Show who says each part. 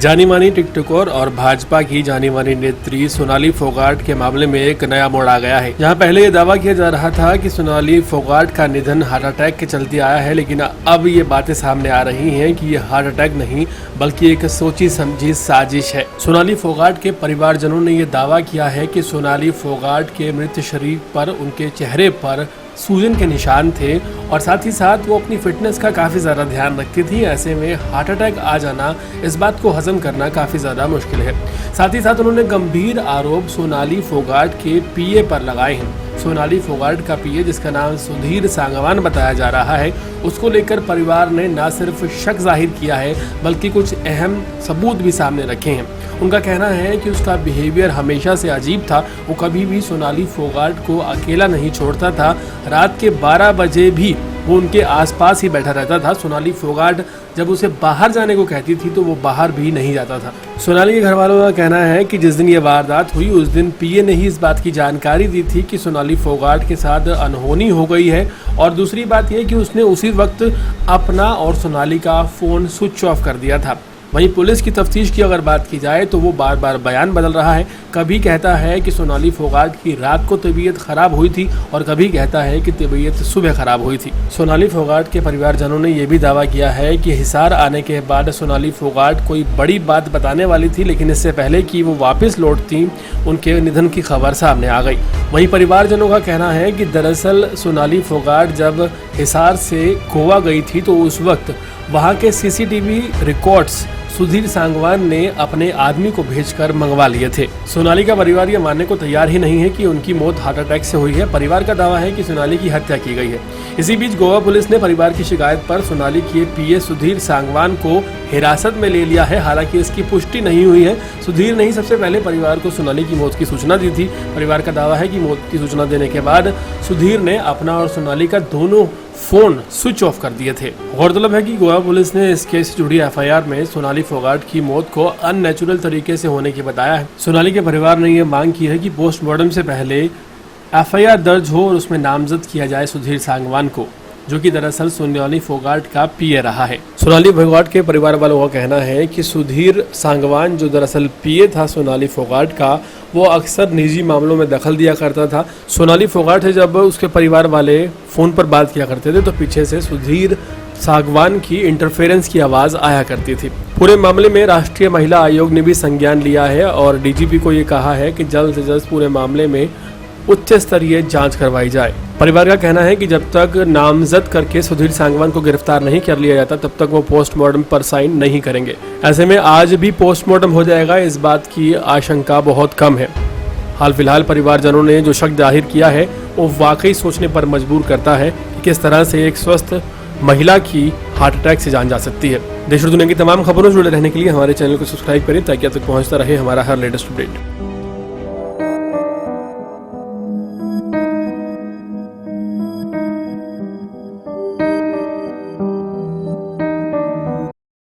Speaker 1: जानी मानी टिकटॉकर और भाजपा की जानी मानी नेत्री सोनाली फोगाट के मामले में एक नया मोड़ आ गया है। जहां पहले ये दावा किया जा रहा था कि सोनाली फोगाट का निधन हार्ट अटैक के चलते आया है, लेकिन अब ये बातें सामने आ रही हैं कि ये हार्ट अटैक नहीं बल्कि एक सोची समझी साजिश है। सोनाली फोगाट के परिवारजनों ने ये दावा किया है कि सोनाली फोगाट के मृत शरीर पर उनके चेहरे पर सूजन के निशान थे और साथ ही साथ वो अपनी फिटनेस का काफ़ी ज़्यादा ध्यान रखती थी। ऐसे में हार्ट अटैक आ जाना, इस बात को हजम करना काफ़ी ज़्यादा मुश्किल है। साथ ही साथ उन्होंने गंभीर आरोप सोनाली फोगाट के पीए पर लगाए हैं। सोनाली फोगाट का पीए, जिसका नाम सुधीर सांगवान बताया जा रहा है, उसको लेकर परिवार ने न सिर्फ शक जाहिर किया है बल्कि कुछ अहम सबूत भी सामने रखे हैं। उनका कहना है कि उसका बिहेवियर हमेशा से अजीब था। वो कभी भी सोनाली फोगाट को अकेला नहीं छोड़ता था। रात के 12 बजे भी वो उनके आसपास ही बैठा रहता था। सोनाली फोगाट जब उसे बाहर जाने को कहती थी तो वो बाहर भी नहीं जाता था। सोनाली के घर वालों का कहना है कि जिस दिन ये वारदात हुई उस दिन पीए ने ही इस बात की जानकारी दी थी कि सोनाली फोगाट के साथ अनहोनी हो गई है। और दूसरी बात यह कि उसने उसी वक्त अपना और सोनाली का फ़ोन स्विच ऑफ कर दिया था। वहीं पुलिस की तफ्तीश की अगर बात की जाए तो वो बार बार बयान बदल रहा है। कभी कहता है कि सोनाली फोगाट की रात को तबीयत खराब हुई थी और कभी कहता है कि तबीयत सुबह खराब हुई थी। सोनाली फोगाट के परिवारजनों ने यह भी दावा किया है कि हिसार आने के बाद सोनाली फोगाट कोई बड़ी बात बताने वाली थी, लेकिन इससे पहले कि वो वापस लौटती उनके निधन की खबर सामने आ गई। वहीं परिवारजनों का कहना है कि दरअसल सोनाली फोगाट जब हिसार से गोवा गई थी तो उस वक्त वहाँ के सीसीटीवी रिकॉर्ड्स सुधीर सांगवान ने अपने आदमी को भेजकर मंगवा लिए थे। सोनाली का परिवार ये मानने को तैयार ही नहीं है कि उनकी मौत हार्ट अटैक से हुई है। परिवार का दावा है कि सोनाली की हत्या की गई है। इसी बीच गोवा पुलिस ने परिवार की शिकायत पर सोनाली के पीए सुधीर सांगवान को हिरासत में ले लिया है। हालांकि इसकी पुष्टि नहीं हुई है। सुधीर ने ही सबसे पहले परिवार को सोनाली की मौत की सूचना दी थी। परिवार का दावा है कि मौत की सूचना देने के बाद सुधीर ने अपना और सोनाली का दोनों फोन स्विच ऑफ कर दिए थे। गौरतलब है कि गोवा पुलिस ने इस केस से जुड़ी एफआईआर में सोनाली फोगाट की मौत को अननेचुरल तरीके से होने की बताया है। सोनाली के परिवार ने यह मांग की है कि पोस्टमार्टम से पहले एफआईआर दर्ज हो और उसमें नामजद किया जाए सुधीर सांगवान को, जो कि दरअसल सोनाली फोगाट का पीए रहा है। सोनाली फोगाट के परिवार वालों का कहना है कि सुधीर सांगवान, जो दरअसल पीए था सोनाली फोगाट का, वो अक्सर निजी मामलों में दखल दिया करता था। सोनाली फोगाट से जब उसके परिवार वाले फ़ोन पर बात किया करते थे तो पीछे से सुधीर सांगवान की इंटरफेरेंस की आवाज़ आया करती थी। पूरे मामले में राष्ट्रीय महिला आयोग ने भी संज्ञान लिया है और डीजीपी को ये कहा है कि जल्द से जल्द पूरे मामले में उच्च स्तरीय जांच करवाई जाए। परिवार का कहना है कि जब तक नामजद करके सुधीर सांगवान को गिरफ्तार नहीं कर लिया जाता तब तक वो पोस्टमार्टम पर साइन नहीं करेंगे। ऐसे में आज भी पोस्टमार्टम हो जाएगा, इस बात की आशंका बहुत कम है। हाल फिलहाल परिवारजनों ने जो शक जाहिर किया है वो वाकई सोचने पर मजबूर करता है कि किस तरह से एक स्वस्थ महिला की हार्ट अटैक से जान जा सकती है। देश और दुनिया की तमाम खबरों से जुड़े रहने के लिए हमारे चैनल को सब्सक्राइब करें ताकि आप तक पहुंचता रहे हमारा हर लेटेस्ट अपडेट।